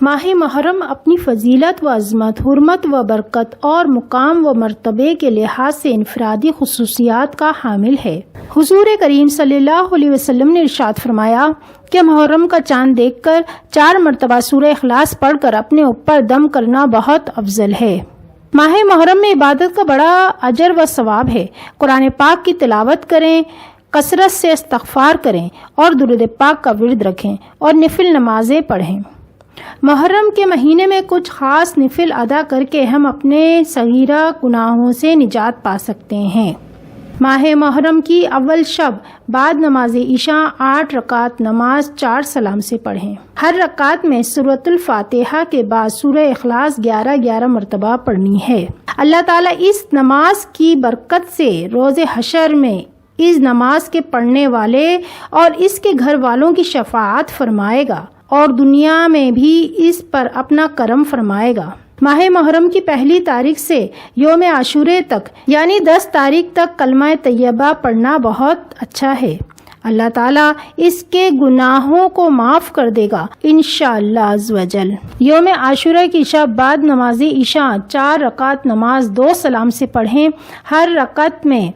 ماہ محرم اپنی فضیلت و عظمت، حرمت و برکت اور مقام و مرتبے کے لحاظ سے انفرادی خصوصیات کا حامل ہے۔ حضور کریم صلی اللہ علیہ وسلم نے ارشاد فرمایا کہ محرم کا چاند دیکھ کر 4 مرتبہ سورہ اخلاص پڑھ کر اپنے اوپر دم کرنا بہت افضل ہے۔ ماہ محرم میں عبادت کا بڑا اجر و ثواب ہے۔ قرآن پاک کی تلاوت کریں، کثرت سے استغفار کریں اور درود پاک کا ورد رکھیں اور نفل نمازیں پڑھیں۔ محرم کے مہینے میں کچھ خاص نفل ادا کر کے ہم اپنے صغیرہ گناہوں سے نجات پا سکتے ہیں۔ ماہ محرم کی اول شب بعد نماز عشاء 8 رکعت نماز 4 سلام سے پڑھیں۔ ہر رکعت میں سورۃ الفاتحہ کے بعد سورہ اخلاص 11 مرتبہ پڑھنی ہے۔ اللہ تعالیٰ اس نماز کی برکت سے روز حشر میں اس نماز کے پڑھنے والے اور اس کے گھر والوں کی شفاعت فرمائے گا اور دنیا میں بھی اس پر اپنا کرم فرمائے گا۔ ماہ محرم کی پہلی تاریخ سے یوم عاشورے تک یعنی 10 تاریخ تک کلمہ طیبہ پڑھنا بہت اچھا ہے۔ اللہ تعالیٰ اس کے گناہوں کو معاف کر دے گا انشاءاللہ عز و جل۔ یوم عاشورہ کی شب بعد نماز عشاء 4 رکعت نماز 2 سلام سے پڑھیں۔ ہر رکعت میں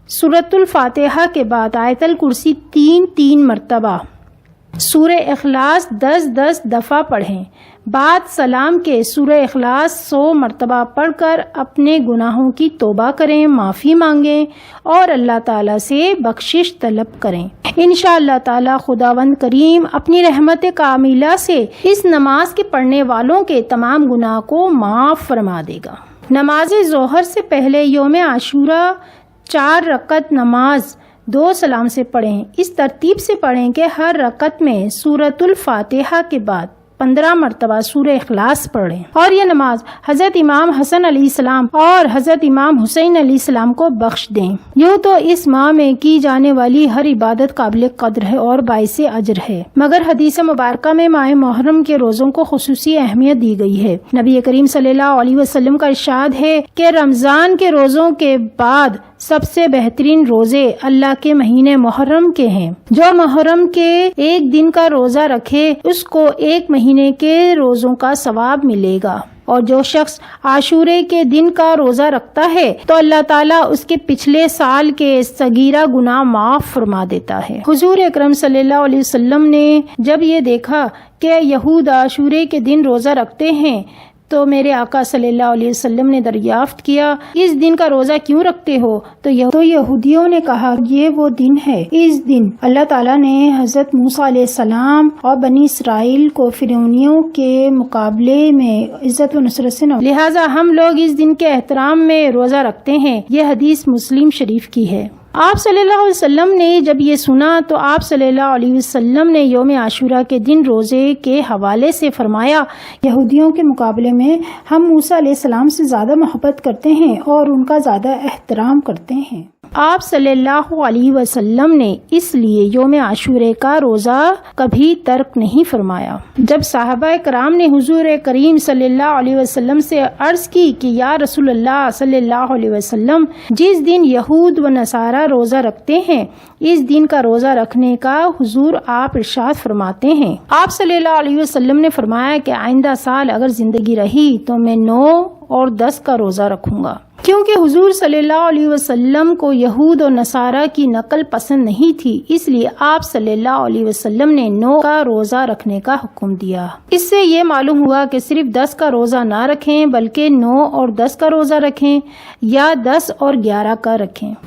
سورۃ الفاتحہ کے بعد آیت الکرسی 3 مرتبہ، سورہ اخلاص 10 دفعہ پڑھیں۔ بعد سلام کے سورہ اخلاص 100 مرتبہ پڑھ کر اپنے گناہوں کی توبہ کریں، معافی مانگیں اور اللہ تعالیٰ سے بخشش طلب کریں۔ انشاءاللہ تعالیٰ خداوند کریم اپنی رحمت کاملہ سے اس نماز کے پڑھنے والوں کے تمام گناہ کو معاف فرما دے گا۔ نماز ظہر سے پہلے یوم عاشورہ 4 رکعت نماز 2 سلام سے پڑھیں۔ اس ترتیب سے پڑھیں کہ ہر رکعت میں سورۃ الفاتحہ کے بعد 15 مرتبہ سورہ اخلاص پڑھیں، اور یہ نماز حضرت امام حسن علیہ السلام اور حضرت امام حسین علیہ السلام کو بخش دیں۔ یوں تو اس ماہ میں کی جانے والی ہر عبادت قابل قدر ہے اور باعث اجر ہے، مگر حدیث مبارکہ میں ماہ محرم کے روزوں کو خصوصی اہمیت دی گئی ہے۔ نبی کریم صلی اللہ علیہ وسلم کا ارشاد ہے کہ رمضان کے روزوں کے بعد سب سے بہترین روزے اللہ کے مہینے محرم کے ہیں۔ جو محرم کے ایک دن کا روزہ رکھے اس کو 1 مہینے کے روزوں کا ثواب ملے گا، اور جو شخص عاشورے کے دن کا روزہ رکھتا ہے تو اللہ تعالیٰ اس کے پچھلے سال کے صغیرہ گناہ معاف فرما دیتا ہے۔ حضور اکرم صلی اللہ علیہ وسلم نے جب یہ دیکھا کہ یہود عاشورے کے دن روزہ رکھتے ہیں تو میرے آقا صلی اللہ علیہ وسلم نے دریافت کیا، اس دن کا روزہ کیوں رکھتے ہو؟ تو یہودیوں نے کہا یہ وہ دن ہے، اس دن اللہ تعالیٰ نے حضرت موسیٰ علیہ السلام اور بنی اسرائیل کو فرعونیوں کے مقابلے میں عزت و نصرت سے نوازا، لہٰذا ہم لوگ اس دن کے احترام میں روزہ رکھتے ہیں۔ یہ حدیث مسلم شریف کی ہے۔ آپ صلی اللہ علیہ وسلم نے جب یہ سنا تو آپ صلی اللہ علیہ وسلم نے یوم عاشورہ کے دن روزے کے حوالے سے فرمایا، یہودیوں کے مقابلے میں ہم موسیٰ علیہ السلام سے زیادہ محبت کرتے ہیں اور ان کا زیادہ احترام کرتے ہیں۔ آپ صلی اللہ علیہ وسلم نے اس لیے یوم عاشورے کا روزہ کبھی ترک نہیں فرمایا۔ جب صحابہ کرام نے حضور کریم صلی اللہ علیہ وسلم سے عرض کی کہ یا رسول اللہ صلی اللہ علیہ وسلم، جس دن یہود و نصارہ روزہ رکھتے ہیں اس دن کا روزہ رکھنے کا حضور آپ ارشاد فرماتے ہیں۔ آپ صلی اللہ علیہ وسلم نے فرمایا کہ آئندہ سال اگر زندگی رہی تو میں 9 اور 10 کا روزہ رکھوں گا، کیونکہ حضور صلی اللہ علیہ وسلم کو یہود اور نصارہ کی نقل پسند نہیں تھی، اس لیے آپ صلی اللہ علیہ وسلم نے 9 کا روزہ رکھنے کا حکم دیا۔ اس سے یہ معلوم ہوا کہ صرف 10 کا روزہ نہ رکھیں بلکہ 9 اور 10 کا روزہ رکھیں یا 10 اور 11 کا رکھیں۔